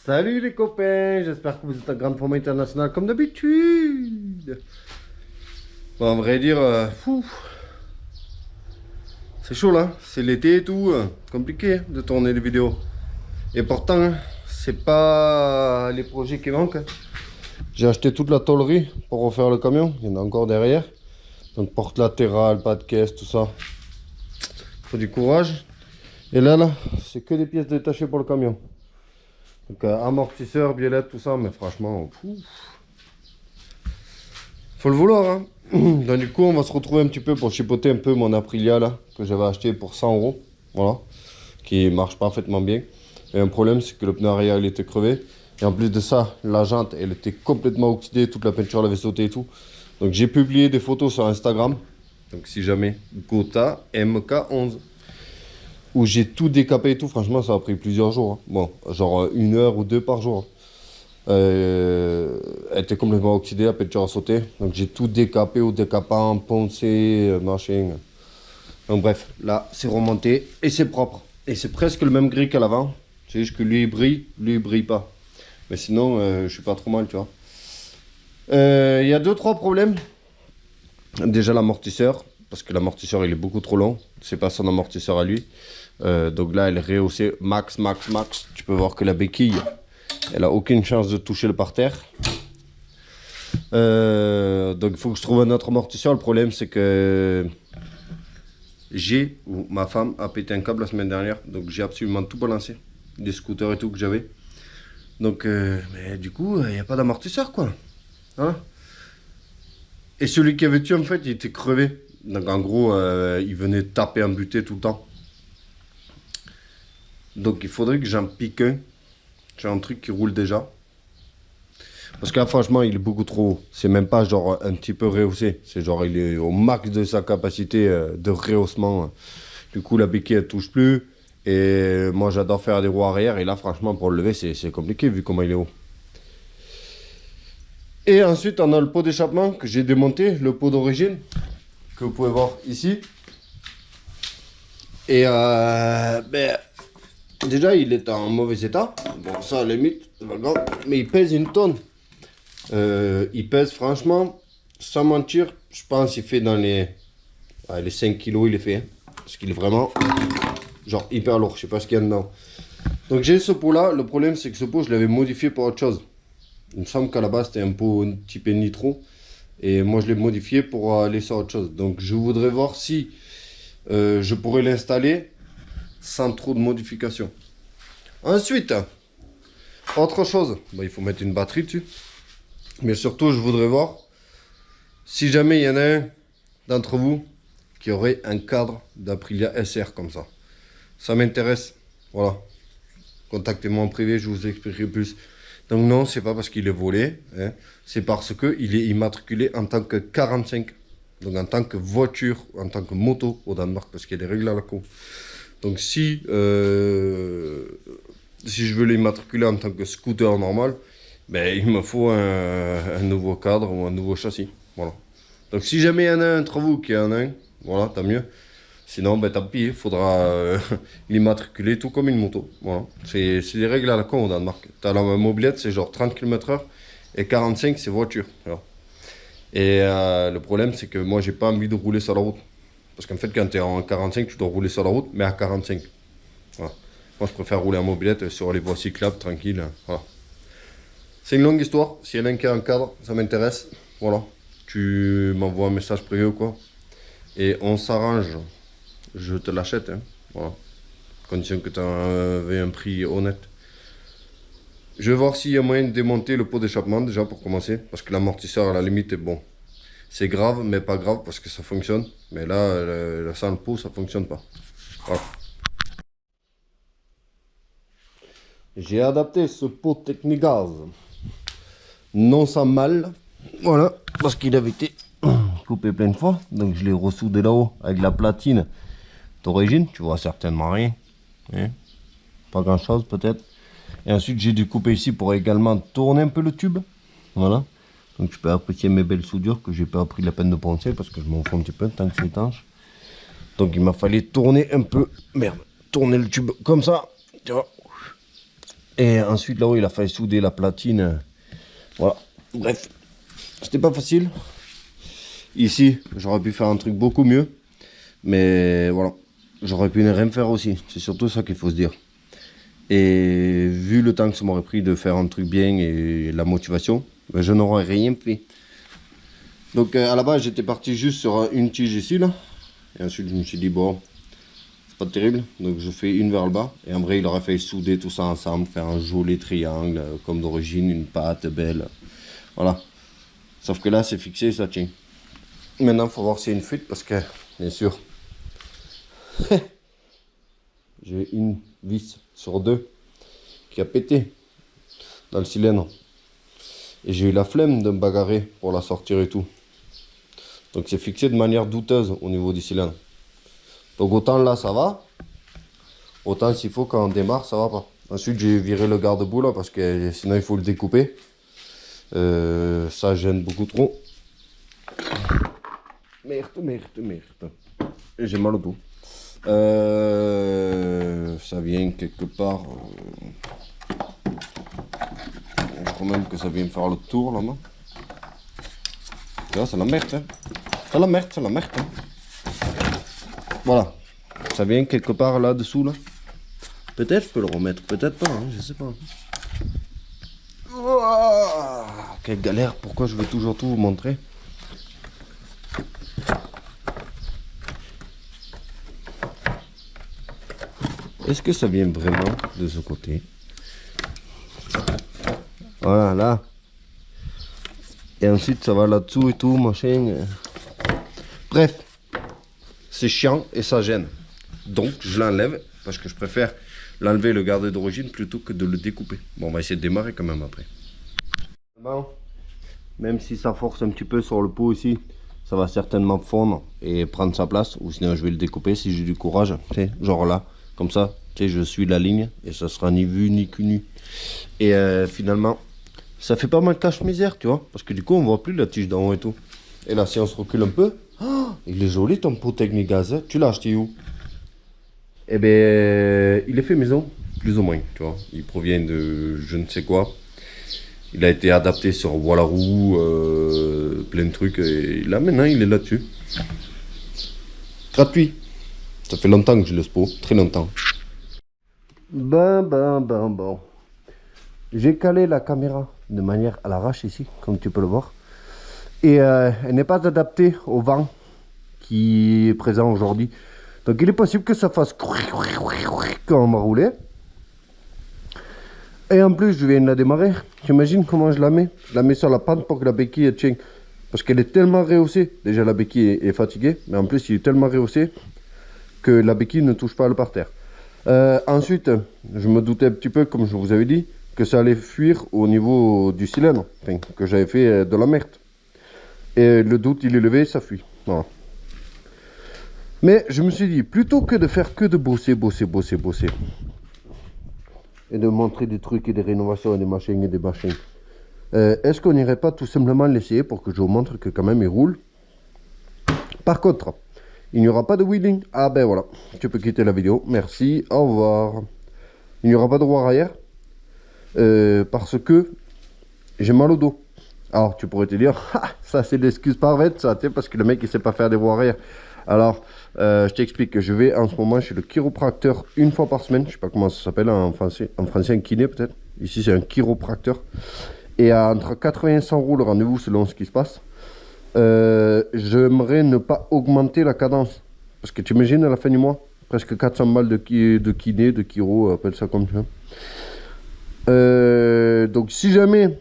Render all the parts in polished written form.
Salut les copains, j'espère que vous êtes en grande forme internationale comme d'habitude. Bon, en vrai dire, c'est chaud là, c'est l'été et tout, compliqué de tourner des vidéos. Et pourtant, c'est pas les projets qui manquent. J'ai acheté toute la tôlerie pour refaire le camion, il y en a encore derrière. Donc porte latérale, pas de caisse, tout ça. Faut du courage. Et là, c'est que des pièces détachées pour le camion. Donc amortisseur, biellette, tout ça, mais franchement, faut le vouloir, hein. Donc du coup, on va se retrouver un petit peu pour chipoter un peu mon Aprilia là, que j'avais acheté pour 100 €, voilà, qui marche parfaitement bien. Et un problème, c'est que le pneu arrière, il était crevé. Et en plus de ça, la jante, elle était complètement oxydée, toute la peinture elle avait sauté et tout. Donc j'ai publié des photos sur Instagram. Donc si jamais, Gota MK11. Où j'ai tout décapé et tout, franchement ça a pris plusieurs jours, hein. Bon, genre 1 heure ou 2 par jour, hein. Elle était complètement oxydée, la peinture a sauté. Donc j'ai tout décapé au décapant, poncé, machin. Donc bref, là c'est remonté et c'est propre. Et c'est presque le même gris qu'à l'avant. C'est juste que lui il brille pas. Mais sinon je suis pas trop mal, tu vois. Il y a 2-3 problèmes. Déjà l'amortisseur, parce que l'amortisseur il est beaucoup trop long. C'est pas son amortisseur à lui. Donc là elle est rehaussée max. Tu peux voir que la béquille elle a aucune chance de toucher le parterre. Donc il faut que je trouve un autre amortisseur. Le problème c'est que ma femme a pété un câble la semaine dernière. Donc j'ai absolument tout balancé. Des scooters et tout que j'avais. Donc mais du coup il n'y a pas d'amortisseur quoi, hein. Et celui qui avait tué en fait il était crevé. Donc en gros il venait taper en butée tout le temps. Donc il faudrait que j'en pique un. J'ai un truc qui roule déjà. Parce que là franchement il est beaucoup trop haut. C'est même pas genre un petit peu rehaussé. C'est genre il est au max de sa capacité de rehaussement. Du coup la béquille elle touche plus. Et moi j'adore faire des roues arrière. Et là franchement pour le lever c'est compliqué vu comment il est haut. Et ensuite on a le pot d'échappement que j'ai démonté. Le pot d'origine. Que vous pouvez voir ici. Et déjà il est en mauvais état. Bon ça à la limite c'est pas grave. Mais il pèse une tonne. Il pèse franchement, sans mentir, je pense qu'il fait dans les 5 kilos il est fait, hein, parce qu'il est vraiment genre hyper lourd, je sais pas ce qu'il y a dedans. Donc j'ai ce pot là, le problème c'est que ce pot je l'avais modifié pour autre chose. Il me semble qu'à la base c'était un pot type nitro, et moi je l'ai modifié pour aller sur autre chose. Donc je voudrais voir si je pourrais l'installer sans trop de modifications. Ensuite, autre chose, il faut mettre une batterie dessus. Mais surtout, je voudrais voir si jamais il y en a un d'entre vous qui aurait un cadre d'Aprilia SR comme ça. Ça m'intéresse. Voilà. Contactez-moi en privé, je vous expliquerai plus. Donc non, c'est pas parce qu'il est volé, hein, c'est parce qu'il est immatriculé en tant que 45. Donc en tant que voiture, en tant que moto au Danemark, parce qu'il y a des règles à la con. Donc si je veux l'immatriculer en tant que scooter normal, ben, il me faut un nouveau cadre ou un nouveau châssis. Voilà. Donc si jamais il y en a un d'entre vous qui en a un, voilà, tant mieux. Sinon, ben, tant pis, il faudra l'immatriculer tout comme une moto. Voilà. C'est des règles à la con au Danemark. Tu as la mobilette, c'est genre 30 km/h et 45 c'est voiture. Voilà. Et le problème, c'est que moi, j'ai pas envie de rouler sur la route. Parce qu'en fait, quand tu es en 45, tu dois rouler sur la route, mais à 45. Voilà. Moi, je préfère rouler en mobilette sur les voies cyclables, tranquille. Voilà. C'est une longue histoire. Si y en a un qui a un cadre, ça m'intéresse. Voilà. Tu m'envoies un message privé ou quoi. Et on s'arrange. Je te l'achète. Hein. Voilà. Condition que tu avais un prix honnête. Je vais voir s'il y a moyen de démonter le pot d'échappement déjà pour commencer. Parce que l'amortisseur à la limite est bon. C'est grave, mais pas grave parce que ça fonctionne. Mais là, sans le pot, ça fonctionne pas. Voilà. J'ai adapté ce pot Technigaz. Non sans mal. Voilà, parce qu'il avait été coupé plein de fois. Donc je l'ai ressoudé là-haut avec la platine d'origine. Tu vois certainement rien. Hein, pas grand chose peut-être. Et ensuite j'ai dû couper ici pour également tourner un peu le tube. Voilà. Donc tu peux apprécier mes belles soudures que j'ai pas pris la peine de poncer parce que je m'en fous un petit peu tant que c'est étanche. Donc il m'a fallu tourner un peu. Merde. Tourner le tube comme ça. Tu vois. Et ensuite là-haut il a fallu souder la platine. Voilà. Bref, c'était pas facile. Ici, j'aurais pu faire un truc beaucoup mieux. Mais voilà, j'aurais pu ne rien faire aussi. C'est surtout ça qu'il faut se dire. Et vu le temps que ça m'aurait pris de faire un truc bien et la motivation, ben, je n'aurais rien fait. Donc à la base, j'étais parti juste sur une tige ici là. Et ensuite, je me suis dit, bon, c'est pas terrible. Donc je fais une vers le bas. Et en vrai, il aurait fallu souder tout ça ensemble, faire un joli triangle, comme d'origine, une pâte belle. Voilà. Sauf que là, c'est fixé, ça tient. Maintenant, il faut voir s'il y a une fuite parce que, bien sûr, j'ai une vis sur deux qui a pété dans le cylindre. Et j'ai eu la flemme de me bagarrer pour la sortir et tout. Donc c'est fixé de manière douteuse au niveau du cylindre. Donc autant là ça va, autant s'il faut quand on démarre ça va pas. Ensuite j'ai viré le garde-boue là parce que sinon il faut le découper. Ça gêne beaucoup trop. Merde. J'ai mal au dos. Ça vient quelque part. Je crois même que ça vient faire le tour là-bas. C'est la merde. Hein. C'est la merde. Hein. Voilà. Ça vient quelque part là-dessous là. Peut-être je peux le remettre, peut-être pas, hein, je sais pas. Oh, quelle galère, pourquoi je veux toujours tout vous montrer? Est-ce que ça vient vraiment de ce côté? Voilà, là. Et ensuite, ça va là-dessous et tout, machin. Bref, c'est chiant et ça gêne. Donc, je l'enlève parce que je préfère l'enlever le garder d'origine plutôt que de le découper. Bon, on va essayer de démarrer quand même après. Bon, même si ça force un petit peu sur le pot ici, ça va certainement fondre et prendre sa place. Ou sinon, je vais le découper si j'ai du courage. Tu sais, genre là. Comme ça, tu sais, je suis la ligne et ça sera ni vu ni connu. Et finalement, ça fait pas mal cache-misère, tu vois. Parce que du coup, on voit plus la tige d'en haut et tout. Et là, si on se recule un peu, oh, il est joli ton pot technique gaz. Tu l'as acheté où? Eh bien, il est fait maison, plus ou moins, tu vois. Il provient de je ne sais quoi. Il a été adapté sur Wallaroo, plein de trucs. Et là, maintenant, il est là-dessus. Gratuit. Ça fait longtemps que je le pot, très longtemps. Bon. J'ai calé la caméra de manière à l'arrache ici, comme tu peux le voir. Et elle n'est pas adaptée au vent qui est présent aujourd'hui. Donc il est possible que ça fasse quand on va rouler. Et en plus, je viens de la démarrer. J'imagine comment je la mets. Je la mets sur la pente pour que la béquille tienne. Parce qu'elle est tellement rehaussée. Déjà, la béquille est fatiguée. Mais en plus, il est tellement rehaussé que la béquille ne touche pas le parterre. Ensuite, je me doutais un petit peu, comme je vous avais dit, que ça allait fuir au niveau du cylindre. Enfin, que j'avais fait de la merde. Et le doute, il est levé, ça fuit. Voilà. Mais je me suis dit, plutôt que de faire que de bosser, et de montrer des trucs et des rénovations et des machines, est-ce qu'on n'irait pas tout simplement l'essayer pour que je vous montre que quand même il roule? Par contre, il n'y aura pas de wheeling. Ah ben voilà, tu peux quitter la vidéo. Merci, au revoir. Il n'y aura pas de roue arrière parce que j'ai mal au dos. Alors tu pourrais te dire, ah, ça c'est l'excuse parfaite, ça, parce que le mec il sait pas faire des roues arrière. Alors, je t'explique que je vais en ce moment chez le chiropracteur une fois par semaine. Je sais pas comment ça s'appelle en français un kiné peut-être. Ici c'est un chiropracteur. Et entre 80 et 100 € le rendez-vous selon ce qui se passe. J'aimerais ne pas augmenter la cadence. Parce que tu imagines à la fin du mois, presque 400 balles de kiné, de chiro, appelle ça comme tu veux. Donc si jamais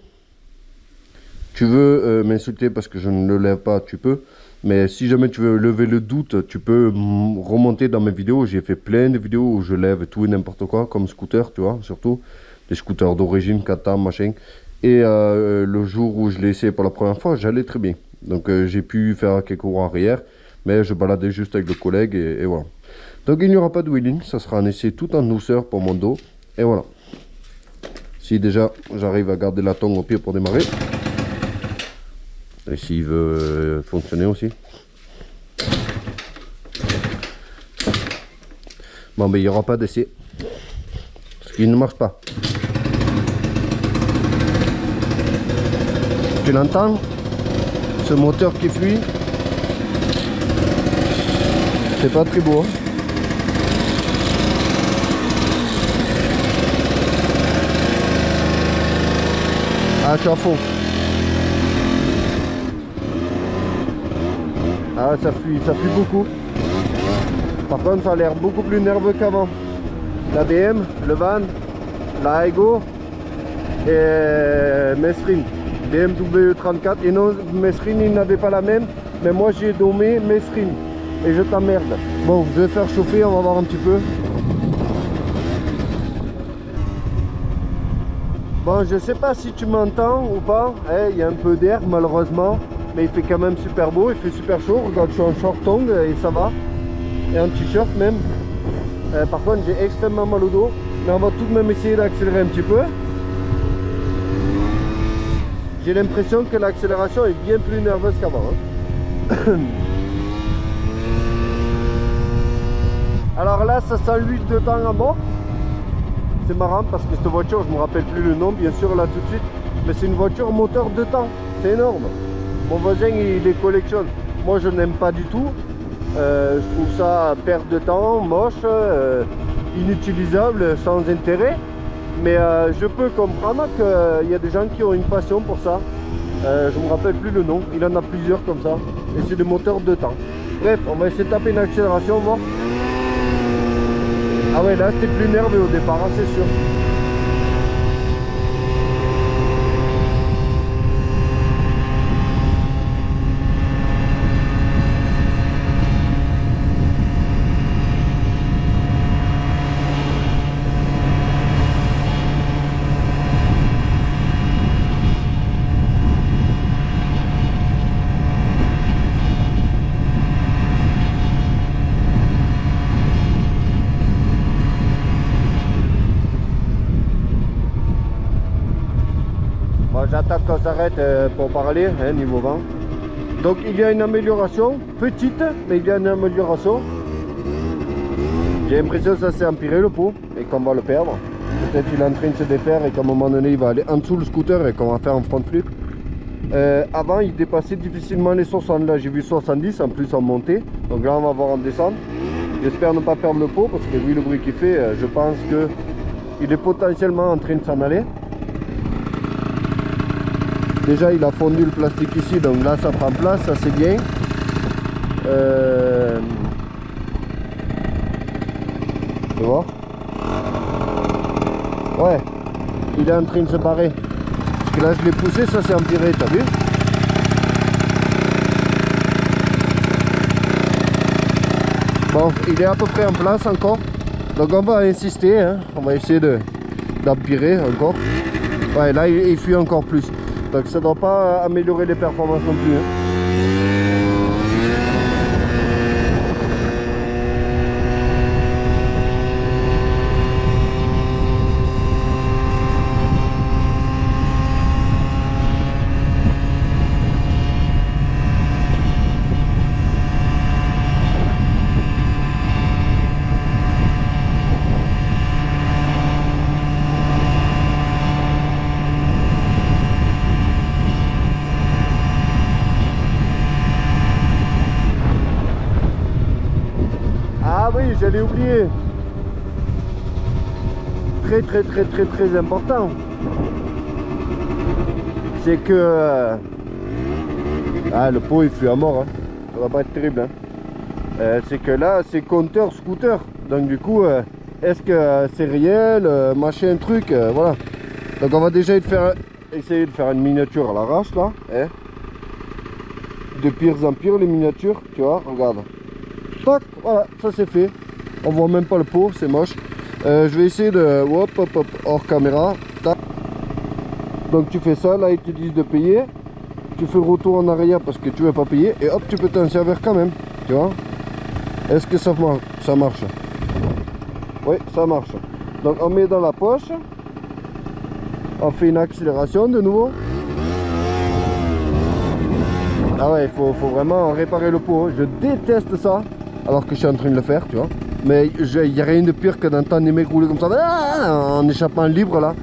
tu veux m'insulter parce que je ne le lève pas, tu peux. Mais si jamais tu veux lever le doute, tu peux remonter dans mes vidéos. J'ai fait plein de vidéos où je lève tout et n'importe quoi, comme scooter, tu vois, surtout. Des scooters d'origine, kata, machin. Et le jour où je l'ai essayé pour la première fois, j'allais très bien. Donc j'ai pu faire quelques roues arrière, mais je baladais juste avec le collègue et voilà. Donc il n'y aura pas de wheeling, ça sera un essai tout en douceur pour mon dos. Et voilà. Si déjà j'arrive à garder la tongue au pied pour démarrer. Et s'il veut fonctionner aussi. Bon, mais il n'y aura pas d'essai. Parce qu'il ne marche pas. Tu l'entends? Ce moteur qui fuit. C'est pas très beau. Hein. Ah, je suis à fond. Ah, ça fuit beaucoup. Par contre, ça a l'air beaucoup plus nerveux qu'avant. La BM, le Van, la Aygo et Mesrine. BMW 34. Et non, Mesrine, il n'avait pas la même. Mais moi, j'ai nommé Mesrine. Et je t'emmerde. Bon, je vais faire chauffer, on va voir un petit peu. Bon, je sais pas si tu m'entends ou pas. Il y a un peu d'air, malheureusement. Mais il fait quand même super beau, il fait super chaud. Regarde, je suis en short tongue et ça va. Et en t-shirt même. Par contre, j'ai extrêmement mal au dos. Mais on va tout de même essayer d'accélérer un petit peu. J'ai l'impression que l'accélération est bien plus nerveuse qu'avant. Hein. Alors là, ça sent l'huile de temps à mort. C'est marrant parce que cette voiture, je ne me rappelle plus le nom, bien sûr, là tout de suite. Mais c'est une voiture moteur de temps. C'est énorme. Mon voisin, il les collectionne. Moi, je n'aime pas du tout. Je trouve ça perte de temps, moche, inutilisable, sans intérêt. Mais je peux comprendre qu'il y a des gens qui ont une passion pour ça. Je ne me rappelle plus le nom. Il en a plusieurs comme ça. Et c'est des moteurs de temps. Bref, on va essayer de taper une accélération, voir. Ah ouais, là c'était plus nerveux au départ, hein, c'est sûr. J'attends qu'on s'arrête pour parler, hein, niveau vent. Donc il y a une amélioration, petite, mais il y a une amélioration. J'ai l'impression que ça s'est empiré le pot et qu'on va le perdre. Peut-être qu'il est en train de se défaire et qu'à un moment donné il va aller en dessous le scooter et qu'on va faire un front flip. Avant il dépassait difficilement les 60, là j'ai vu 70 en plus en montée. Donc là on va voir en descente. J'espère ne pas perdre le pot parce que vu le bruit qu'il fait, je pense qu'il est potentiellement en train de s'en aller. Déjà il a fondu le plastique ici, donc là ça prend place, ça c'est bien. Tu vois? Ouais, il est en train de se barrer. Parce que là je l'ai poussé, ça s'est empiré, t'as vu? Bon, il est à peu près en place encore. Donc on va insister, hein. On va essayer d'empirer encore. Ouais, là il fuit encore plus. Donc ça ne doit pas améliorer les performances non plus. Hein. J'allais oublier. Très important. C'est que le pot il fuit à mort. Hein. Ça va pas être terrible. Hein. C'est que là c'est compteur scooter. Donc du coup est-ce que c'est réel, machin truc, voilà. Donc on va déjà essayer de faire une miniature à l'arrache là. Hein. De pire en pire les miniatures, tu vois, regarde. Tac, voilà, ça c'est fait. On voit même pas le pot, c'est moche. Je vais essayer de hors caméra. Tac. Donc tu fais ça, là ils te disent de payer. Tu fais retour en arrière parce que tu veux pas payer. Et hop, tu peux t'en servir quand même. Tu vois? Est-ce que ça marche? Oui, ça marche. Donc on met dans la poche. On fait une accélération de nouveau. Ah ouais, il faut vraiment réparer le pot. Je déteste ça. Alors que je suis en train de le faire, tu vois. Mais il n'y a rien de pire que d'entendre des mecs rouler comme ça en échappant libre là.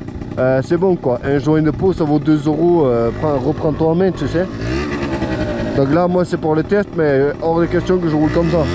c'est bon quoi. Un joint de peau ça vaut 2 euros. Reprends-toi en main, tu sais. Donc là, moi c'est pour le test, mais hors de question que je roule comme ça.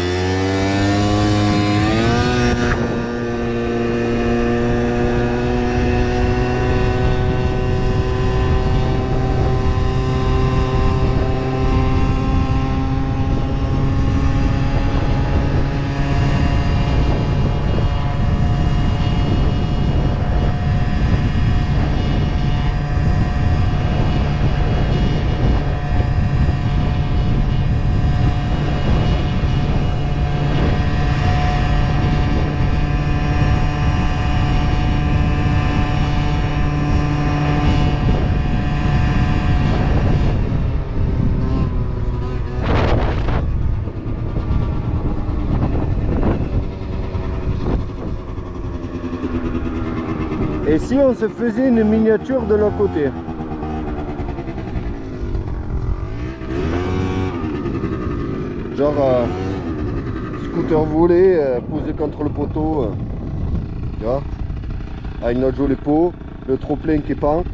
Et si on se faisait une miniature de l'autre côté? Genre scooter volé posé contre le poteau, tu vois, avec notre jolie peau, le trop plein qui pend.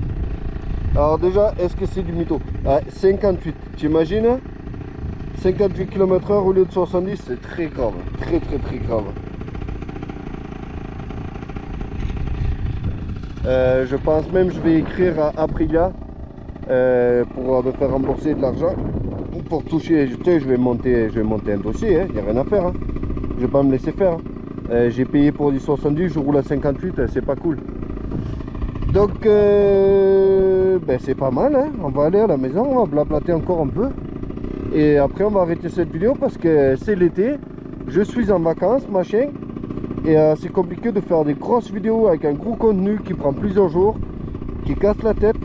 Alors déjà, est-ce que c'est du mytho? 58, tu imagines? 58 km/h au lieu de 70, c'est très grave, très grave. Je pense même je vais écrire à Aprilia pour me faire rembourser de l'argent pour toucher. Tu sais, je vais monter un dossier, il n'y a rien à faire, hein. Je vais pas me laisser faire, hein. J'ai payé pour du 70, je roule à 58, c'est pas cool. Donc ben, c'est pas mal, hein. On va aller à la maison, on va blablater encore un peu et après on va arrêter cette vidéo parce que c'est l'été, je suis en vacances machin. Et c'est compliqué de faire des grosses vidéos avec un gros contenu qui prend plusieurs jours, qui casse la tête.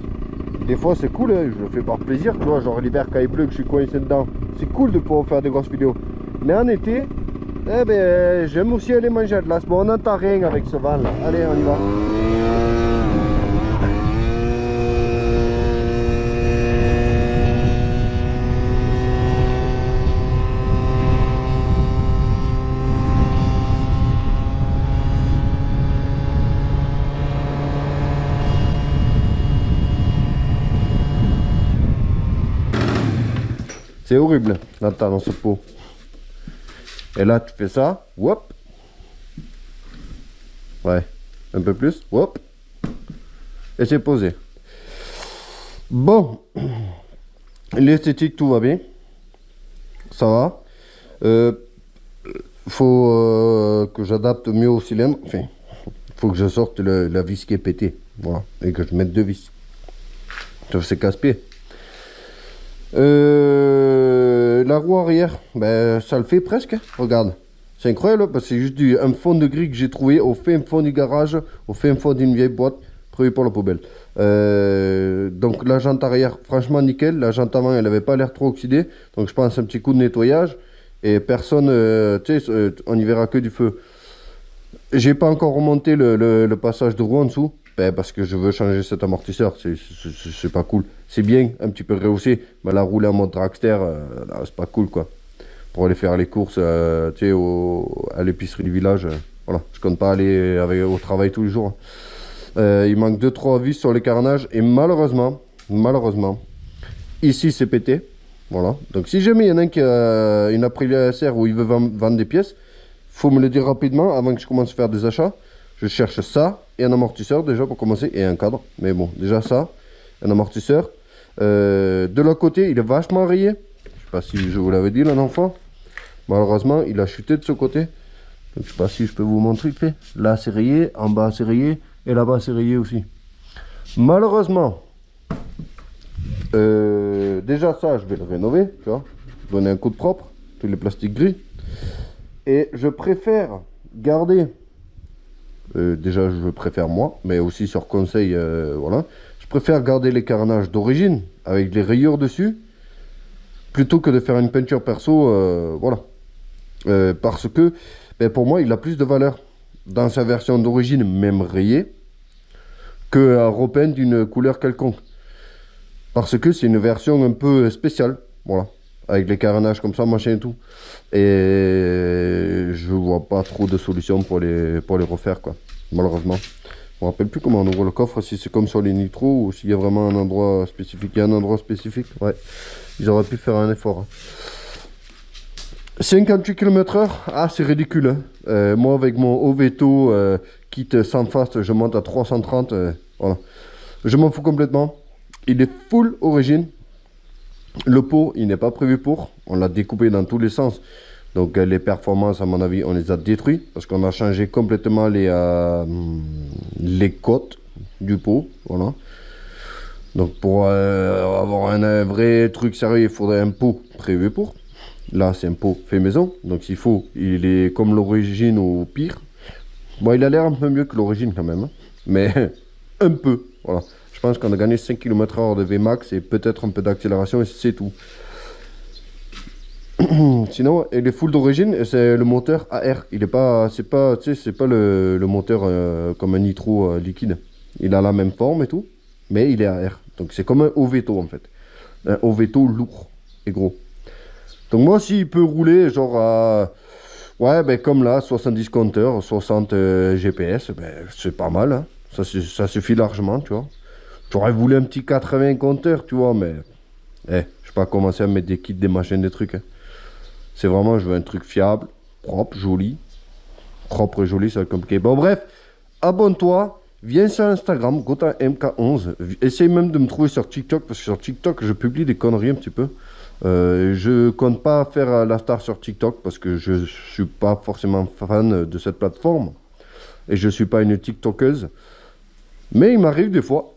Des fois c'est cool, hein, je le fais par plaisir, tu vois, genre l'hiver quand il pleut que je suis coincé dedans, c'est cool de pouvoir faire des grosses vidéos. Mais en été, eh ben, j'aime aussi aller manger à de glace. Bon, on n'entend rien avec ce vent là, allez on y va. C'est horrible, l'entendre dans ce pot. Et là, tu fais ça, hop. Ouais, un peu plus, hop. Et c'est posé. Bon, l'esthétique, tout va bien. Ça va. Faut que j'adapte mieux au cylindre. Enfin, faut que je sorte la vis qui est pétée. Voilà, et que je mette 2 vis. C'est casse-pied. La roue arrière, ben, ça le fait presque, regarde. C'est incroyable parce que c'est juste un fond de gris que j'ai trouvé au fin fond du garage, au fin fond d'une vieille boîte prévue pour la poubelle. Donc la jante arrière, franchement nickel. La jante avant, elle n'avait pas l'air trop oxydée. Donc je pense un petit coup de nettoyage. Et personne, tu sais, on n'y verra que du feu. J'ai pas encore remonté le passage de roue en dessous. Ben, parce que je veux changer cet amortisseur, c'est pas cool. C'est bien, un petit peu rehaussé, mais la rouler en mode dragster, c'est pas cool quoi. Pour aller faire les courses, tu sais, à l'épicerie du village, voilà. Je compte pas aller au travail tous les jours. Il manque 2-3 vis sur les carnages et malheureusement, ici c'est pété. Voilà. Donc si jamais il y en a un qui a une Aprilia SR où il veut vendre des pièces, faut me le dire rapidement avant que je commence à faire des achats. Je cherche ça et un amortisseur déjà pour commencer et un cadre. Mais bon, déjà ça, un amortisseur. De l'autre côté, il est vachement rayé. Je sais pas si je vous l'avais dit là, l'enfant. Malheureusement, il a chuté de ce côté. Donc, je sais pas si je peux vous montrer le fait. Là, c'est rayé, en bas, c'est rayé et là-bas, c'est rayé aussi. Malheureusement, déjà ça, je vais le rénover, tu vois, donner un coup de propre, tous les plastiques gris. Et je préfère garder. Déjà je préfère moi, mais aussi sur conseil, voilà, je préfère garder les carnages d'origine avec les rayures dessus plutôt que de faire une peinture perso, voilà, parce que ben, pour moi il a plus de valeur dans sa version d'origine même rayée que à repeindre d'une couleur quelconque, parce que c'est une version un peu spéciale, voilà, avec les carnages comme ça machin et tout, et je vois pas trop de solutions pour les refaire quoi, malheureusement. me rappelle plus comment on ouvre le coffre, si c'est comme sur les nitros ou s'il y a vraiment un endroit spécifique. Il y a un endroit spécifique, ouais. Ils auraient pu faire un effort. Hein. 58 km/h, ah c'est ridicule. Hein. Moi avec mon Oveto kit sans fast, je monte à 330. Voilà. Je m'en fous complètement. Il est full origine. Le pot, il n'est pas prévu pour. On l'a découpé dans tous les sens. Donc les performances, à mon avis, on les a détruites. Parce qu'on a changé complètement les côtes du pot. Voilà. Donc pour avoir un vrai truc sérieux, il faudrait un pot prévu pour. Là, c'est un pot fait maison. Donc s'il faut, il est comme l'origine ou pire. Bon, il a l'air un peu mieux que l'origine quand même. Hein. Mais un peu. Voilà. Je pense qu'on a gagné 5 km/h de Vmax et peut-être un peu d'accélération et c'est tout. Sinon, il est full d'origine, c'est le moteur AR. Il est pas, c'est pas le moteur comme un nitro liquide. Il a la même forme et tout, mais il est AR. Donc c'est comme un Oveto en fait. Un Oveto lourd et gros. Donc moi aussi il peut rouler genre à... Ouais, ben comme là, 70 compteurs, 60 GPS, ben, c'est pas mal. Hein. Ça suffit largement, tu vois. J'aurais voulu un petit 80 compteurs, tu vois, mais... je vais pas commencer à mettre des kits, des machines, des trucs. Hein. C'est vraiment, je veux un truc fiable, propre, joli. Propre et joli, ça va être compliqué. Bon, bref, abonne-toi. Viens sur Instagram, GotaMK11. Essaye même de me trouver sur TikTok, parce que sur TikTok, je publie des conneries un petit peu. Je compte pas faire la star sur TikTok, parce que je suis pas forcément fan de cette plateforme. Et je suis pas une TikTokeuse. Mais il m'arrive des fois.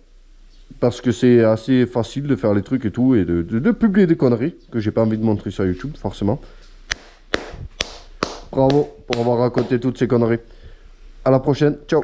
Parce que c'est assez facile de faire les trucs et tout, et de publier des conneries que j'ai pas envie de montrer sur YouTube, forcément. Bravo pour avoir raconté toutes ces conneries. À la prochaine, ciao.